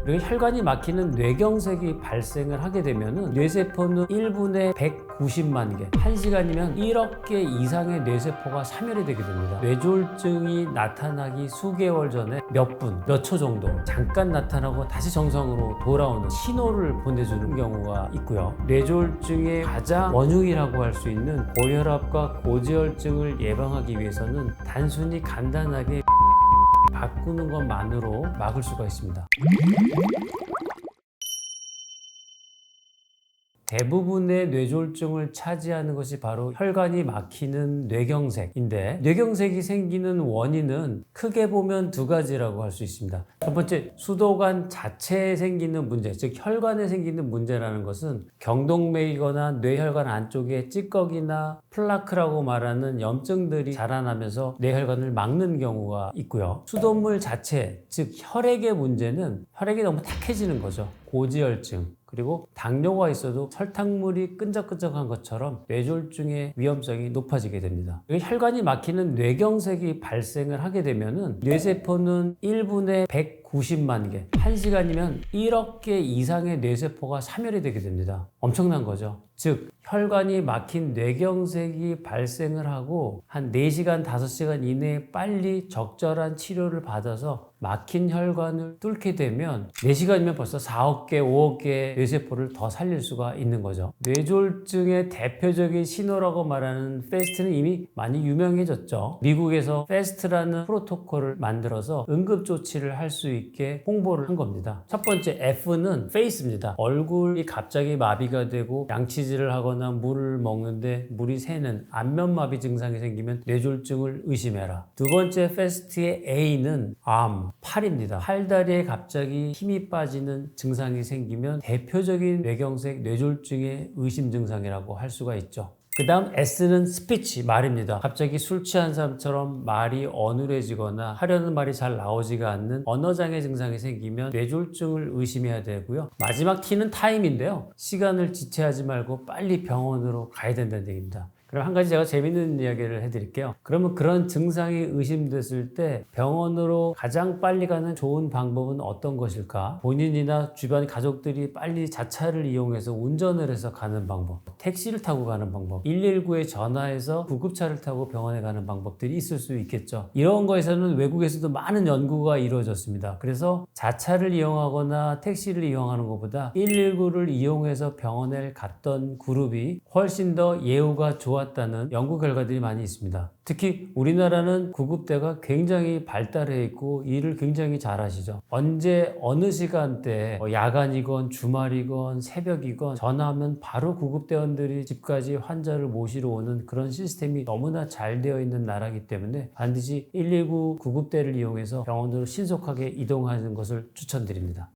그리고 혈관이 막히는 뇌경색이 발생을 하게 되면은 뇌세포는 1분에 190만 개, 1시간이면 1억 개 이상의 뇌세포가 사멸이 되게 됩니다. 뇌졸중이 나타나기 수개월 전에 몇 분, 몇 초 정도 잠깐 나타나고 다시 정상으로 돌아오는 신호를 보내주는 경우가 있고요. 뇌졸중의 가장 원흉이라고 할 수 있는 고혈압과 고지혈증을 예방하기 위해서는 단순히 간단하게 바꾸는 것만으로 막을 수가 있습니다. 대부분의 뇌졸중을 차지하는 것이 바로 혈관이 막히는 뇌경색인데, 뇌경색이 생기는 원인은 크게 보면 두 가지라고 할 수 있습니다. 첫 번째, 수도관 자체에 생기는 문제, 즉 혈관에 생기는 문제라는 것은 경동맥이거나 뇌혈관 안쪽에 찌꺼기나 플라크라고 말하는 염증들이 자라나면서 뇌혈관을 막는 경우가 있고요. 수돗물 자체, 즉 혈액의 문제는 혈액이 너무 탁해지는 거죠. 고지혈증, 그리고 당뇨가 있어도 설탕물이 끈적끈적한 것처럼 뇌졸중의 위험성이 높아지게 됩니다. 혈관이 막히는 뇌경색이 발생을 하게 되면은 뇌세포는 1분에 190만 개, 1시간이면 1억 개 이상의 뇌세포가 사멸이 되게 됩니다. 엄청난 거죠. 즉 혈관이 막힌 뇌경색이 발생을 하고 한 4시간, 5시간 이내에 빨리 적절한 치료를 받아서 막힌 혈관을 뚫게 되면 4시간이면 벌써 4억 개, 5억 개의 뇌세포를 더 살릴 수가 있는 거죠. 뇌졸중의 대표적인 신호라고 말하는 패스트는 이미 많이 유명해졌죠. 미국에서 패스트라는 프로토콜을 만들어서 응급조치를 할 수 있게 홍보를 한 겁니다. 첫 번째 F는 페이스입니다. 얼굴이 갑자기 마비가 되고 양치질을 하거나 물을 먹는데 물이 새는 안면마비 증상이 생기면 뇌졸중을 의심해라. 두 번째 패스트의 A는 암, 팔입니다. 팔다리에 갑자기 힘이 빠지는 증상이 생기면 대표적인 뇌경색, 뇌졸중의 의심 증상이라고 할 수가 있죠. 그 다음 S는 스피치, 말입니다. 갑자기 술 취한 사람처럼 말이 어눌해지거나 하려는 말이 잘 나오지가 않는 언어장애 증상이 생기면 뇌졸중을 의심해야 되고요. 마지막 T는 타임인데요. 시간을 지체하지 말고 빨리 병원으로 가야 된다는 얘기입니다. 그럼 한 가지 제가 재밌는 이야기를 해드릴게요. 그러면 그런 증상이 의심됐을 때 병원으로 가장 빨리 가는 좋은 방법은 어떤 것일까? 본인이나 주변 가족들이 빨리 자차를 이용해서 운전을 해서 가는 방법, 택시를 타고 가는 방법, 119에 전화해서 구급차를 타고 병원에 가는 방법들이 있을 수 있겠죠. 이런 거에서는 외국에서도 많은 연구가 이루어졌습니다. 그래서 자차를 이용하거나 택시를 이용하는 것보다 119를 이용해서 병원에 갔던 그룹이 훨씬 더 예후가 좋았다는 연구 결과들이 많이 있습니다. 특히 우리나라는 구급대가 굉장히 발달해 있고 일을 굉장히 잘하시죠. 언제 어느 시간대에 야간이건 주말이건 새벽이건 전화하면 바로 구급대원들이 집까지 환자를 모시러 오는 그런 시스템이 너무나 잘 되어 있는 나라이기 때문에 반드시 119 구급대를 이용해서 병원으로 신속하게 이동하는 것을 추천드립니다.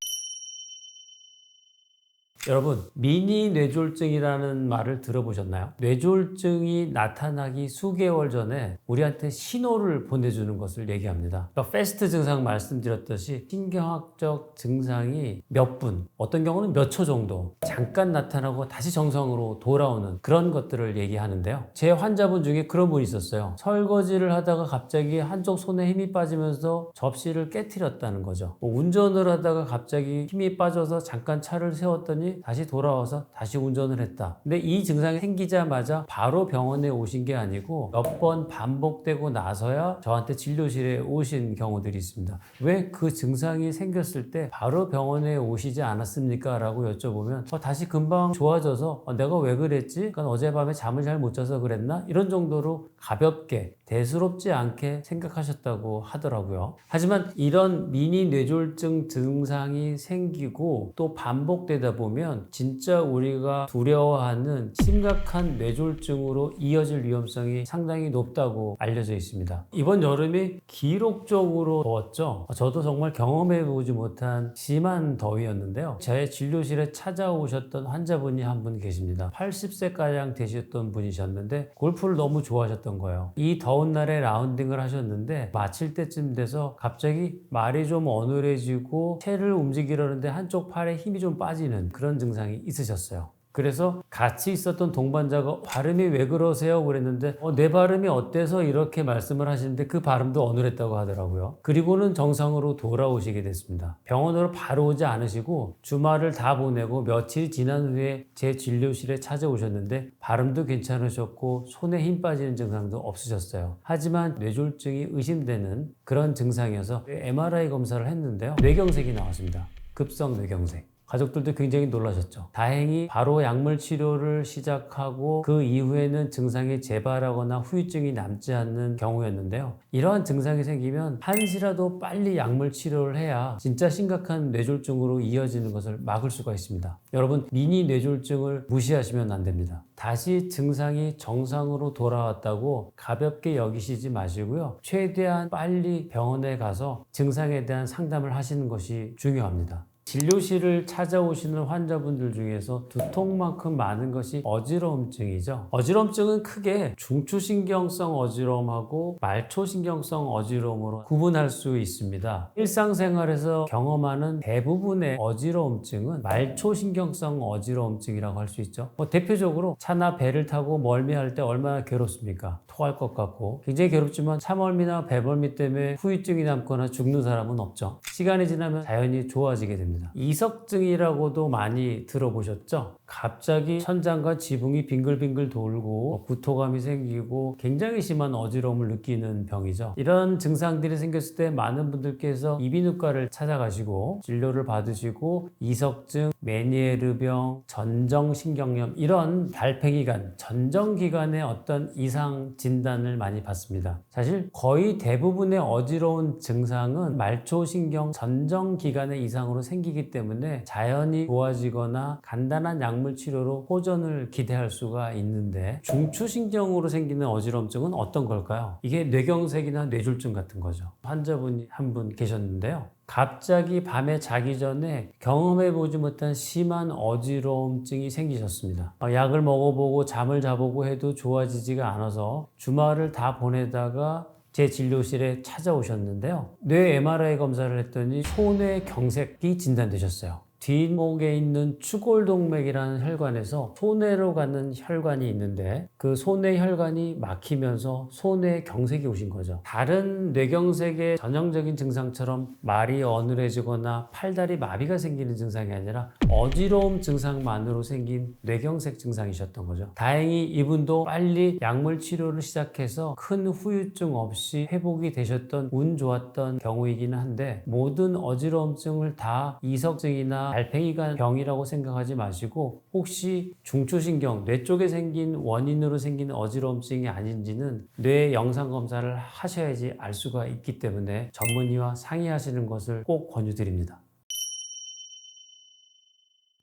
여러분, 미니 뇌졸중이라는 말을 들어보셨나요? 뇌졸중이 나타나기 수개월 전에 우리한테 신호를 보내주는 것을 얘기합니다. 그러니까 패스트 증상 말씀드렸듯이 신경학적 증상이 몇 분, 어떤 경우는 몇 초 정도 잠깐 나타나고 다시 정상으로 돌아오는 그런 것들을 얘기하는데요. 제 환자분 중에 그런 분이 있었어요. 설거지를 하다가 갑자기 한쪽 손에 힘이 빠지면서 접시를 깨트렸다는 거죠. 운전을 하다가 갑자기 힘이 빠져서 잠깐 차를 세웠더니 다시 돌아와서 다시 운전을 했다. 근데 이 증상이 생기자마자 바로 병원에 오신 게 아니고 몇 번 반복되고 나서야 저한테 진료실에 오신 경우들이 있습니다. 왜 그 증상이 생겼을 때 바로 병원에 오시지 않았습니까? 라고 여쭤보면 다시 금방 좋아져서 내가 왜 그랬지? 그러니까 어젯밤에 잠을 잘 못 자서 그랬나? 이런 정도로 가볍게 대수롭지 않게 생각하셨다고 하더라고요. 하지만 이런 미니 뇌졸중 증상이 생기고 또 반복되다 보면 진짜 우리가 두려워하는 심각한 뇌졸중으로 이어질 위험성이 상당히 높다고 알려져 있습니다. 이번 여름이 기록적으로 더웠죠. 저도 정말 경험해보지 못한 심한 더위였는데요. 제 진료실에 찾아오셨던 환자분이 한 분 계십니다. 80세가량 되셨던 분이셨는데 골프를 너무 좋아하셨던 거예요. 이 더운 날에 라운딩을 하셨는데 마칠 때쯤 돼서 갑자기 말이 좀 어눌해지고 채를 움직이려는데 한쪽 팔에 힘이 좀 빠지는 그런 증상이 있으셨어요. 그래서 같이 있었던 동반자가 발음이 왜 그러세요? 그랬는데 내 발음이 어때서 이렇게 말씀을 하시는데 그 발음도 어눌했다고 하더라고요. 그리고는 정상으로 돌아오시게 됐습니다. 병원으로 바로 오지 않으시고 주말을 다 보내고 며칠 지난 후에 제 진료실에 찾아오셨는데 발음도 괜찮으셨고 손에 힘 빠지는 증상도 없으셨어요. 하지만 뇌졸중이 의심되는 그런 증상이어서 MRI 검사를 했는데요. 뇌경색이 나왔습니다. 급성 뇌경색. 가족들도 굉장히 놀라셨죠. 다행히 바로 약물 치료를 시작하고 그 이후에는 증상이 재발하거나 후유증이 남지 않는 경우였는데요. 이러한 증상이 생기면 한시라도 빨리 약물 치료를 해야 진짜 심각한 뇌졸중으로 이어지는 것을 막을 수가 있습니다. 여러분, 미니 뇌졸중을 무시하시면 안 됩니다. 다시 증상이 정상으로 돌아왔다고 가볍게 여기시지 마시고요. 최대한 빨리 병원에 가서 증상에 대한 상담을 하시는 것이 중요합니다. 진료실을 찾아오시는 환자분들 중에서 두통만큼 많은 것이 어지러움증이죠. 어지러움증은 크게 중추신경성 어지러움하고 말초신경성 어지러움으로 구분할 수 있습니다. 일상생활에서 경험하는 대부분의 어지러움증은 말초신경성 어지러움증이라고 할 수 있죠. 대표적으로 차나 배를 타고 멀미할 때 얼마나 괴롭습니까? 토할 것 같고 굉장히 괴롭지만 차멀미나 배멀미 때문에 후유증이 남거나 죽는 사람은 없죠. 시간이 지나면 자연히 좋아지게 됩니다. 이석증이라고도 많이 들어보셨죠? 갑자기 천장과 지붕이 빙글빙글 돌고 구토감이 생기고 굉장히 심한 어지러움을 느끼는 병이죠. 이런 증상들이 생겼을 때 많은 분들께서 이비인후과를 찾아가시고 진료를 받으시고 이석증, 메니에르병, 전정신경염 이런 달팽이관, 전정기관의 어떤 이상 진단을 많이 받습니다. 사실 거의 대부분의 어지러운 증상은 말초신경 전정기관의 이상으로 생기기 때문에 자연히 좋아지거나 간단한 약물 치료로 호전을 기대할 수가 있는데 중추신경으로 생기는 어지러움증은 어떤 걸까요? 이게 뇌경색이나 뇌졸중 같은 거죠. 환자분이 한 분 계셨는데요. 갑자기 밤에 자기 전에 경험해보지 못한 심한 어지러움증이 생기셨습니다. 약을 먹어보고 잠을 자보고 해도 좋아지지가 않아서 주말을 다 보내다가 제 진료실에 찾아오셨는데요. 뇌 MRI 검사를 했더니 소뇌 경색이 진단되셨어요. 뒷목에 있는 추골동맥이라는 혈관에서 소뇌로 가는 혈관이 있는데 그 소뇌 혈관이 막히면서 소뇌 경색이 오신 거죠. 다른 뇌경색의 전형적인 증상처럼 말이 어눌해지거나 팔다리 마비가 생기는 증상이 아니라 어지러움 증상만으로 생긴 뇌경색 증상이셨던 거죠. 다행히 이분도 빨리 약물 치료를 시작해서 큰 후유증 없이 회복이 되셨던 운 좋았던 경우이기는 한데 모든 어지러움증을 다 이석증이나 달팽이관 병이라고 생각하지 마시고 혹시 중추신경, 뇌 쪽에 생긴 원인으로 생긴 어지러움증이 아닌지는 뇌 영상 검사를 하셔야지 알 수가 있기 때문에 전문의와 상의하시는 것을 꼭 권유드립니다.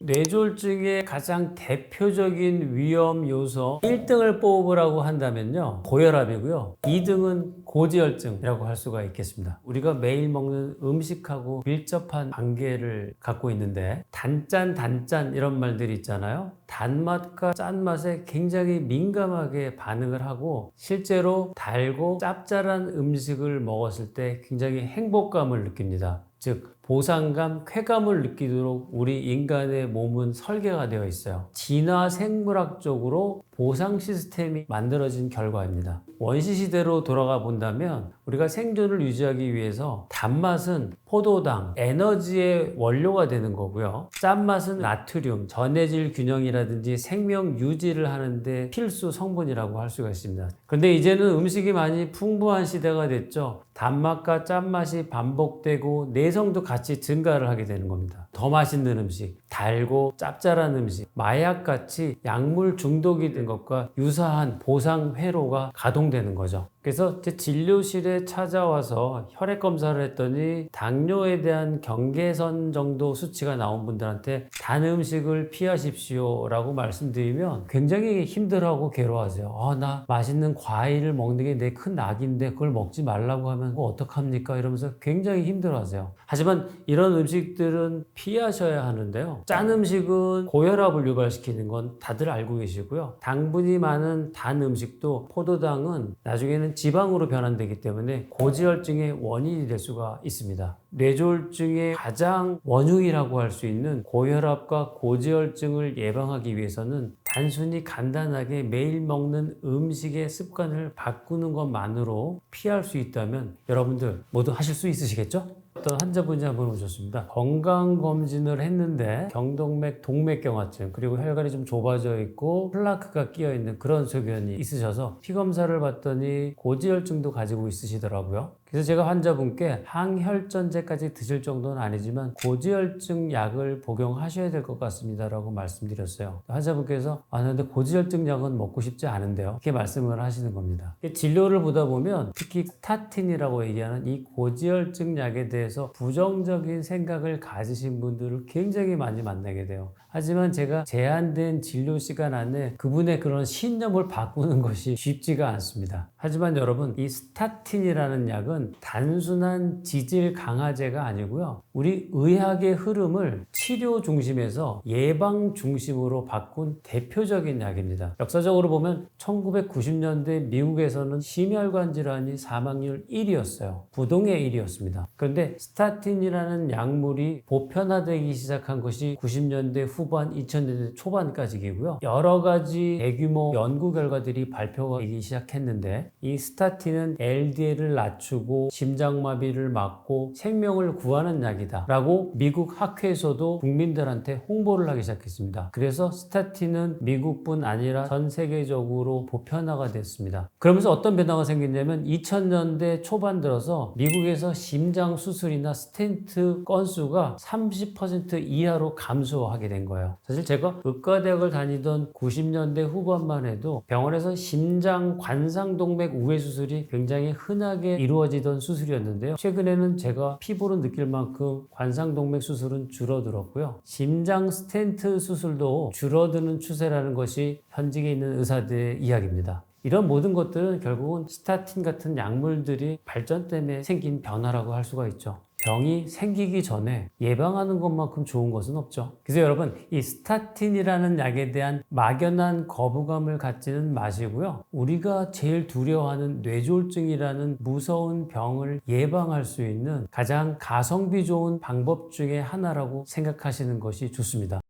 뇌졸중의 가장 대표적인 위험 요소 1등을 뽑으라고 한다면요, 고혈압이고요. 2등은 고지혈증이라고 할 수가 있겠습니다. 우리가 매일 먹는 음식하고 밀접한 관계를 갖고 있는데 단짠 이런 말들이 있잖아요. 단맛과 짠맛에 굉장히 민감하게 반응을 하고 실제로 달고 짭짤한 음식을 먹었을 때 굉장히 행복감을 느낍니다. 즉 보상감, 쾌감을 느끼도록 우리 인간의 몸은 설계가 되어 있어요. 진화 생물학적으로 보상 시스템이 만들어진 결과입니다. 원시시대로 돌아가 본다면 우리가 생존을 유지하기 위해서 단맛은 포도당, 에너지의 원료가 되는 거고요. 짠맛은 나트륨, 전해질 균형이라든지 생명 유지를 하는데 필수 성분이라고 할 수가 있습니다. 그런데 이제는 음식이 많이 풍부한 시대가 됐죠. 단맛과 짠맛이 반복되고 내성도 같이 증가를 하게 되는 겁니다. 더 맛있는 음식, 달고 짭짤한 음식, 마약같이 약물 중독이 된 것과 유사한 보상 회로가 가동되는 거죠. 그래서 제 진료실에 찾아와서 혈액 검사를 했더니 당뇨에 대한 경계선 정도 수치가 나온 분들한테 단 음식을 피하십시오 라고 말씀드리면 굉장히 힘들어하고 괴로워하세요. 나 맛있는 과일을 먹는 게 내 큰 낙인데 그걸 먹지 말라고 하면 어떡합니까? 이러면서 굉장히 힘들어하세요. 하지만 이런 음식들은 피하셔야 하는데요. 짠 음식은 고혈압을 유발시키는 건 다들 알고 계시고요. 당분이 많은 단 음식도 포도당은 나중에는 지방으로 변환되기 때문에 고지혈증의 원인이 될 수가 있습니다. 뇌졸중의 가장 원흉이라고 할 수 있는 고혈압과 고지혈증을 예방하기 위해서는 단순히 간단하게 매일 먹는 음식의 습관을 바꾸는 것만으로 피할 수 있다면 여러분들 모두 하실 수 있으시겠죠? 어떤 환자분이 한번 오셨습니다. 건강검진을 했는데 경동맥, 동맥경화증, 그리고 혈관이 좀 좁아져 있고 플라크가 끼어 있는 그런 소견이 있으셔서 피검사를 봤더니 고지혈증도 가지고 있으시더라고요. 그래서 제가 환자분께 항혈전제까지 드실 정도는 아니지만 고지혈증 약을 복용하셔야 될 것 같습니다 라고 말씀드렸어요. 환자분께서 근데 고지혈증 약은 먹고 싶지 않은데요, 이렇게 말씀을 하시는 겁니다. 진료를 보다 보면 특히 스타틴이라고 얘기하는 이 고지혈증 약에 대해서 부정적인 생각을 가지신 분들을 굉장히 많이 만나게 돼요. 하지만 제가 제한된 진료 시간 안에 그분의 그런 신념을 바꾸는 것이 쉽지가 않습니다. 하지만 여러분, 이 스타틴이라는 약은 단순한 지질 강화제가 아니고요, 우리 의학의 흐름을 치료 중심에서 예방 중심으로 바꾼 대표적인 약입니다. 역사적으로 보면 1990년대 미국에서는 심혈관 질환이 사망률 1위였어요. 부동의 1위였습니다. 그런데 스타틴이라는 약물이 보편화되기 시작한 것이 90년대 후반, 2000년대 초반까지이고요. 여러 가지 대규모 연구 결과들이 발표되기 시작했는데 이 스타틴은 LDL을 낮추고 심장마비를 막고 생명을 구하는 약이다 라고 미국 학회에서도 국민들한테 홍보를 하기 시작했습니다. 그래서 스타틴은 미국뿐 아니라 전 세계적으로 보편화가 됐습니다. 그러면서 어떤 변화가 생겼냐면 2000년대 초반 들어서 미국에서 심장 수술이나 스텐트 건수가 30% 이하로 감소하게 된 거예요. 사실 제가 의과대학을 다니던 90년대 후반만 해도 병원에서 심장 관상동맥 우회 수술이 굉장히 흔하게 이루어지던 수술이었는데요. 최근에는 제가 피부로 느낄 만큼 관상동맥 수술은 줄어들었고요. 심장 스텐트 수술도 줄어드는 추세라는 것이 현직에 있는 의사들의 이야기입니다. 이런 모든 것들은 결국은 스타틴 같은 약물들이 발전 때문에 생긴 변화라고 할 수가 있죠. 병이 생기기 전에 예방하는 것만큼 좋은 것은 없죠. 그래서 여러분, 이 스타틴이라는 약에 대한 막연한 거부감을 갖지는 마시고요. 우리가 제일 두려워하는 뇌졸중이라는 무서운 병을 예방할 수 있는 가장 가성비 좋은 방법 중에 하나라고 생각하시는 것이 좋습니다.